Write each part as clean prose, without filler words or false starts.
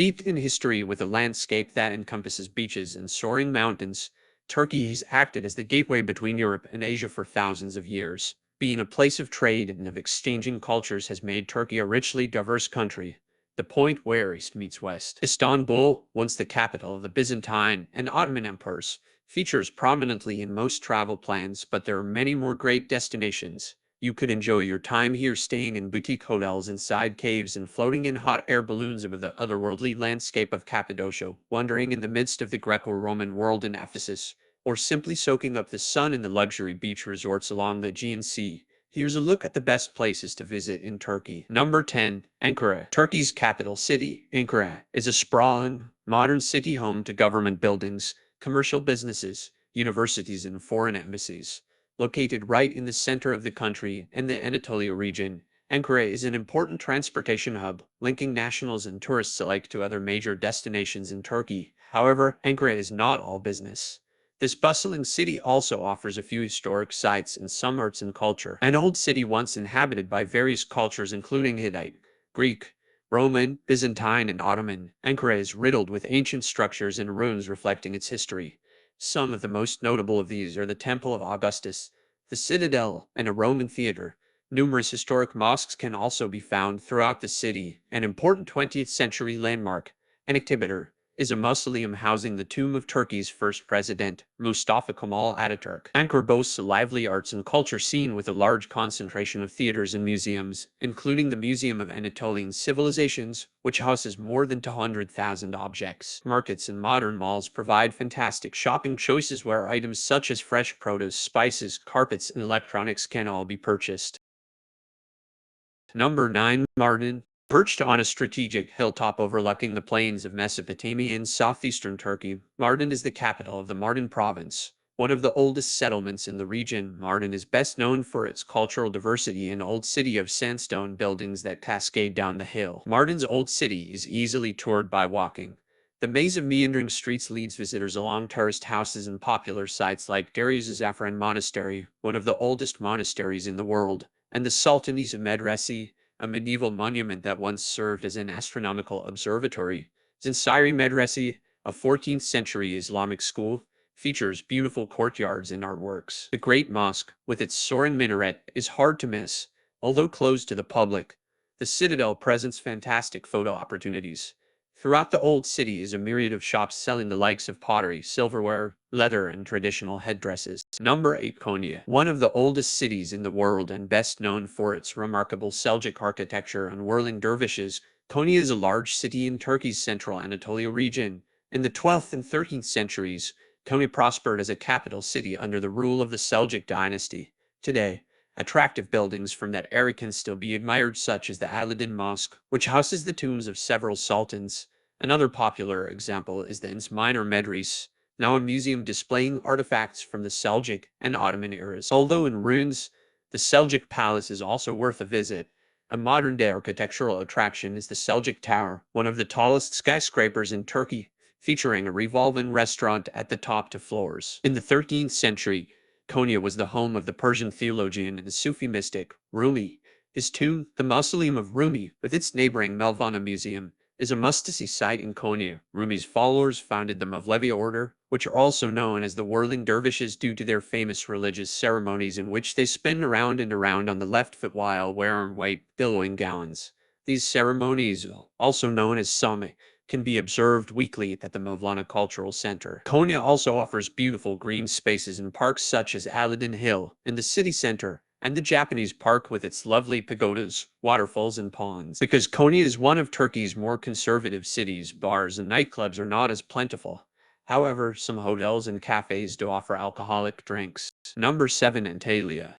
Steeped in history with a landscape that encompasses beaches and soaring mountains, Turkey has acted as the gateway between Europe and Asia for thousands of years. Being a place of trade and of exchanging cultures has made Turkey a richly diverse country, the point where East meets West. Istanbul, once the capital of the Byzantine and Ottoman empires, features prominently in most travel plans, but there are many more great destinations. You could enjoy your time here staying in boutique hotels inside caves and floating in hot air balloons over the otherworldly landscape of Cappadocia, wandering in the midst of the Greco-Roman world in Ephesus, or simply soaking up the sun in the luxury beach resorts along the Aegean Sea. Here's a look at the best places to visit in Turkey. Number 10. Ankara. Turkey's capital city, Ankara, is a sprawling, modern city home to government buildings, commercial businesses, universities, and foreign embassies. Located right in the center of the country and the Anatolia region, Ankara is an important transportation hub, linking nationals and tourists alike to other major destinations in Turkey. However, Ankara is not all business. This bustling city also offers a few historic sites and some arts and culture. An old city once inhabited by various cultures including Hittite, Greek, Roman, Byzantine, and Ottoman, Ankara is riddled with ancient structures and ruins reflecting its history. Some of the most notable of these are the Temple of Augustus, the Citadel, and a Roman theater. Numerous historic mosques can also be found throughout the city. An important 20th century landmark, Anıtkabir, is a mausoleum housing the tomb of Turkey's first president, Mustafa Kemal Ataturk. Ankara boasts a lively arts and culture scene with a large concentration of theaters and museums, including the Museum of Anatolian Civilizations, which houses more than 200,000 objects. Markets and modern malls provide fantastic shopping choices where items such as fresh produce, spices, carpets, and electronics can all be purchased. Number 9. Mardin. Perched on a strategic hilltop overlooking the plains of Mesopotamia in southeastern Turkey, Mardin is the capital of the Mardin province. One of the oldest settlements in the region, Mardin is best known for its cultural diversity and old city of sandstone buildings that cascade down the hill. Mardin's old city is easily toured by walking. The maze of meandering streets leads visitors along terraced houses and popular sites like Darius Zafran Monastery, one of the oldest monasteries in the world, and the Sultanisa Medresi, a medieval monument that once served as an astronomical observatory. Zinsiri Medresi, a 14th century Islamic school, features beautiful courtyards and artworks. The Great Mosque, with its soaring minaret, is hard to miss. Although closed to the public, the Citadel presents fantastic photo opportunities. Throughout the old city is a myriad of shops selling the likes of pottery, silverware, leather, and traditional headdresses. Number 8. Konya. One of the oldest cities in the world and best known for its remarkable Seljuk architecture and whirling dervishes, Konya is a large city in Turkey's central Anatolia region. In the 12th and 13th centuries, Konya prospered as a capital city under the rule of the Seljuk dynasty. Today, attractive buildings from that era can still be admired, such as the Aladdin Mosque, which houses the tombs of several sultans. Another popular example is the Insminer Medrese, now a museum displaying artifacts from the Seljuk and Ottoman eras. Although in ruins, the Seljuk Palace is also worth a visit. A modern-day architectural attraction is the Seljuk Tower, one of the tallest skyscrapers in Turkey, featuring a revolving restaurant at the top 2 floors. In the 13th century, Konya was the home of the Persian theologian and Sufi mystic, Rumi. His tomb, the Mausoleum of Rumi, with its neighboring Mevlana Museum, is a must-see sight in Konya. Rumi's followers founded the Mevlevi order, which are also known as the whirling dervishes due to their famous religious ceremonies in which they spin around and around on the left foot while wearing white, billowing gowns. These ceremonies, also known as Sami, can be observed weekly at the Mevlana Cultural Center. Konya also offers beautiful green spaces and parks such as Aladdin Hill in the city center, and the Japanese Park with its lovely pagodas, waterfalls, and ponds. Because Konya is one of Turkey's more conservative cities, bars and nightclubs are not as plentiful. However, some hotels and cafes do offer alcoholic drinks. Number 7. Antalya.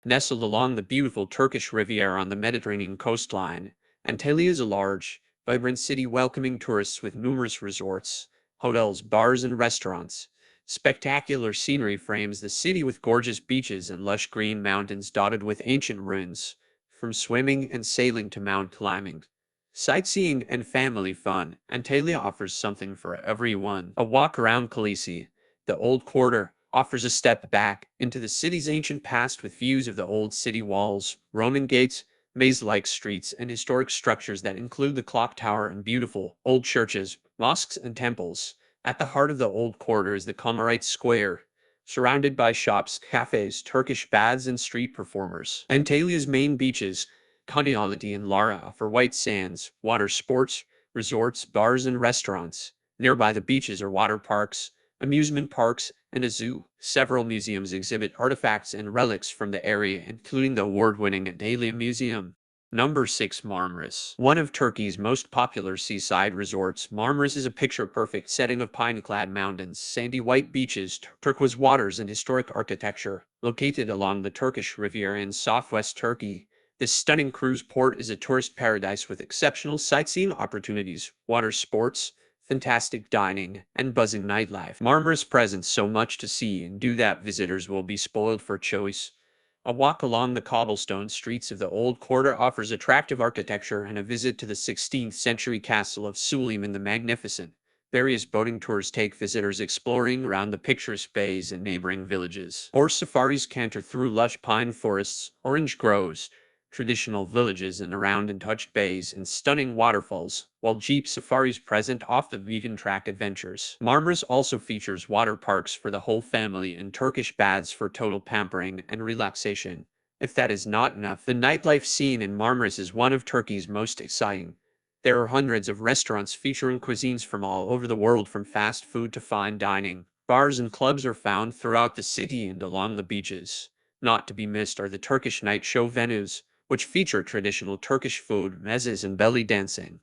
Nestled along the beautiful Turkish Riviera on the Mediterranean coastline, Antalya is a large, vibrant city welcoming tourists with numerous resorts, hotels, bars, and restaurants. Spectacular scenery frames the city with gorgeous beaches and lush green mountains dotted with ancient ruins. From swimming and sailing to mount climbing, sightseeing, and family fun, Antalya offers something for everyone. A walk around Kilisi, the old quarter, offers a step back into the city's ancient past with views of the old city walls, Roman gates, maze-like streets, and historic structures that include the clock tower and beautiful old churches, mosques, and temples. At the heart of the old quarter is the Comarite Square, surrounded by shops, cafes, Turkish baths, and street performers. Antalya's main beaches, Konyaaltı and Lara, offer white sands, water sports, resorts, bars, and restaurants. Nearby the beaches are water parks, amusement parks, and a zoo. Several museums exhibit artifacts and relics from the area, including the award-winning Antalya Museum. Number 6. Marmaris. One of Turkey's most popular seaside resorts, Marmaris is a picture-perfect setting of pine-clad mountains, sandy white beaches, turquoise waters, and historic architecture. Located along the Turkish Riviera in southwest Turkey, this stunning cruise port is a tourist paradise with exceptional sightseeing opportunities, water sports, fantastic dining, and buzzing nightlife. Marmaris presents so much to see and do that visitors will be spoiled for choice. A walk along the cobblestone streets of the old quarter offers attractive architecture, and a visit to the 16th century castle of Suleiman the Magnificent. Various boating tours take visitors exploring around the picturesque bays and neighboring villages. Horse safaris canter through lush pine forests, orange groves, traditional villages, and around untouched bays and stunning waterfalls, while jeep safaris present off-the-beaten-track adventures. Marmaris also features water parks for the whole family and Turkish baths for total pampering and relaxation. If that is not enough, the nightlife scene in Marmaris is one of Turkey's most exciting. There are hundreds of restaurants featuring cuisines from all over the world, from fast food to fine dining. Bars and clubs are found throughout the city and along the beaches. Not to be missed are the Turkish night show venues, which feature traditional Turkish food, mezes, and belly dancing.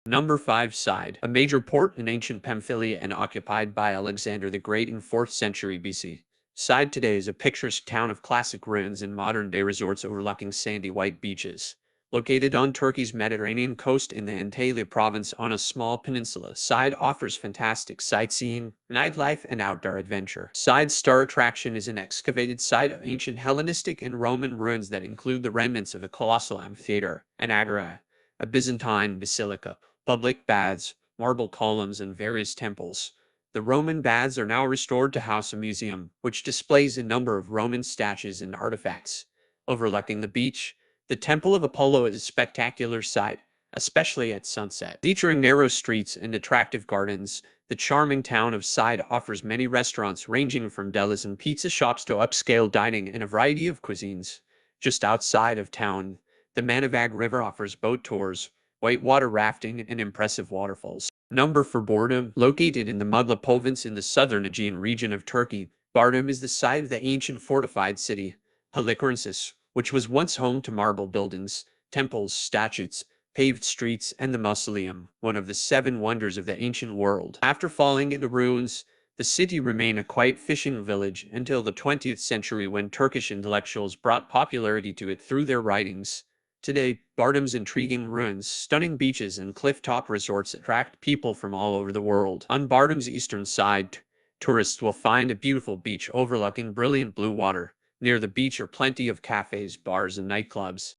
Number 5. Side. A major port in ancient Pamphylia and occupied by Alexander the Great in 4th century BC. Side today is a picturesque town of classic ruins and modern-day resorts overlooking sandy white beaches. Located on Turkey's Mediterranean coast in the Antalya province on a small peninsula, Side offers fantastic sightseeing, nightlife, and outdoor adventure. Side's star attraction is an excavated site of ancient Hellenistic and Roman ruins that include the remnants of a colossal amphitheater, an agora, a Byzantine basilica, public baths, marble columns, and various temples. The Roman baths are now restored to house a museum, which displays a number of Roman statues and artifacts. Overlooking the beach, the Temple of Apollo is a spectacular sight, especially at sunset. Featuring narrow streets and attractive gardens, the charming town of Side offers many restaurants ranging from delis and pizza shops to upscale dining in a variety of cuisines. Just outside of town, the Manavag River offers boat tours, whitewater rafting, and impressive waterfalls. Number 4. Bodrum. Located in the Mugla province in the southern Aegean region of Turkey, Bodrum is the site of the ancient fortified city, Halikarnassus, which was once home to marble buildings, temples, statues, paved streets, and the mausoleum, one of the 7 wonders of the ancient world. After falling into ruins, the city remained a quiet fishing village until the 20th century, when Turkish intellectuals brought popularity to it through their writings. Today, Bodrum's intriguing ruins, stunning beaches, and cliff-top resorts attract people from all over the world. On Bodrum's eastern side, tourists will find a beautiful beach overlooking brilliant blue water. Near the beach are plenty of cafes, bars, and nightclubs.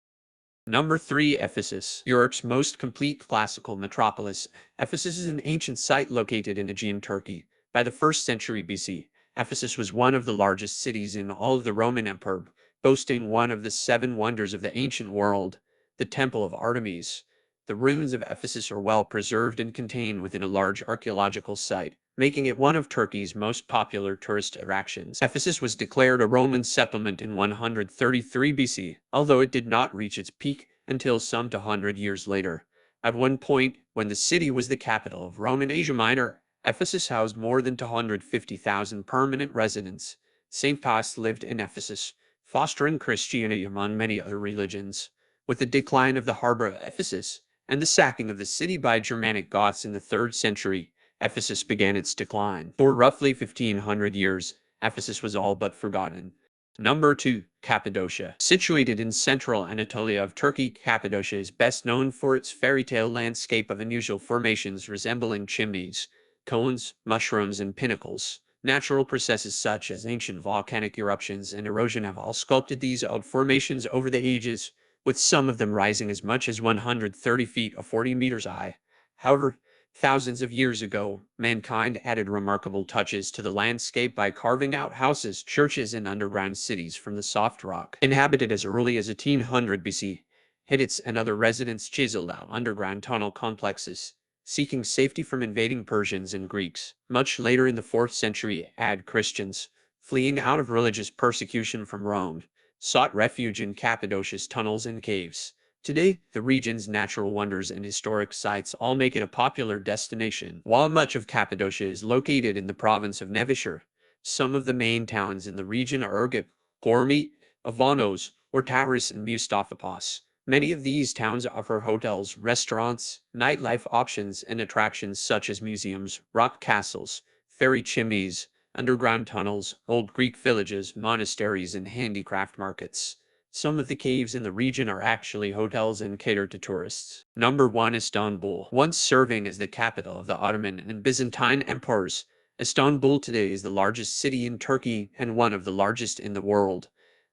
Number 3. Ephesus. Europe's most complete classical metropolis, Ephesus is an ancient site located in Aegean Turkey. By the 1st century BC, Ephesus was one of the largest cities in all of the Roman Empire, boasting one of the 7 wonders of the ancient world, the Temple of Artemis. The ruins of Ephesus are well preserved and contained within a large archaeological site, making it one of Turkey's most popular tourist attractions. Ephesus was declared a Roman settlement in 133 BC, although it did not reach its peak until some 200 years later. At one point, when the city was the capital of Roman Asia Minor, Ephesus housed more than 250,000 permanent residents. St. Pius lived in Ephesus, fostering Christianity among many other religions. With the decline of the harbor of Ephesus and the sacking of the city by Germanic Goths in the 3rd century, Ephesus began its decline. For roughly 1500 years, Ephesus was all but forgotten. Number 2. Cappadocia. Situated in central Anatolia of Turkey, Cappadocia is best known for its fairy tale landscape of unusual formations resembling chimneys, cones, mushrooms, and pinnacles. Natural processes such as ancient volcanic eruptions and erosion have all sculpted these odd formations over the ages, with some of them rising as much as 130 feet or 40 meters high. However, Thousands of years ago, mankind added remarkable touches to the landscape by carving out houses, churches, and underground cities from the soft rock. Inhabited as early as 1800 BC, Hittites and other residents chiseled out underground tunnel complexes, seeking safety from invading Persians and Greeks. Much later in the 4th century, Christians, fleeing out of religious persecution from Rome, sought refuge in Cappadocia's tunnels and caves. Today, the region's natural wonders and historic sites all make it a popular destination. While much of Cappadocia is located in the province of Nevşehir, some of the main towns in the region are Urgip, Gormi, Avanos, Ortaris, and Mustafapos. Many of these towns offer hotels, restaurants, nightlife options, and attractions such as museums, rock castles, fairy chimneys, underground tunnels, old Greek villages, monasteries, and handicraft markets. Some of the caves in the region are actually hotels and cater to tourists. Number 1. Istanbul. Once serving as the capital of the Ottoman and Byzantine empires, Istanbul today is the largest city in Turkey and one of the largest in the world.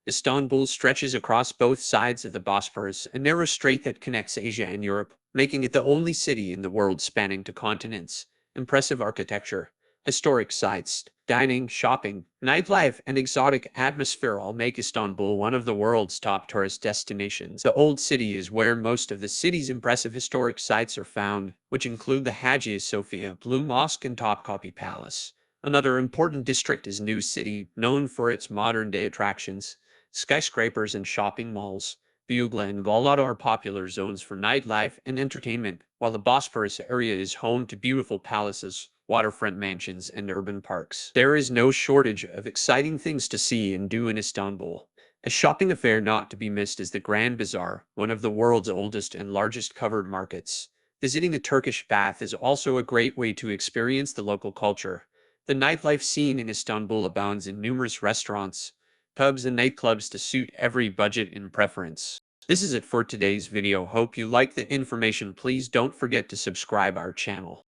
Istanbul stretches across both sides of the Bosphorus, a narrow strait that connects Asia and Europe, making it the only city in the world spanning two continents. Impressive architecture, historic sites, dining, shopping, nightlife, and exotic atmosphere all make Istanbul one of the world's top tourist destinations. The Old City is where most of the city's impressive historic sites are found, which include the Hagia Sophia, Blue Mosque, and Topkapi Palace. Another important district is New City, known for its modern-day attractions, skyscrapers, and shopping malls. Bugla and Galata are popular zones for nightlife and entertainment, while the Bosporus area is home to beautiful palaces, waterfront mansions, and urban parks. There is no shortage of exciting things to see and do in Istanbul. A shopping affair not to be missed is the Grand Bazaar, one of the world's oldest and largest covered markets. Visiting the Turkish bath is also a great way to experience the local culture. The nightlife scene in Istanbul abounds in numerous restaurants, pubs, and nightclubs to suit every budget and preference. This is it for today's video. Hope you like the information. Please don't forget to subscribe our channel.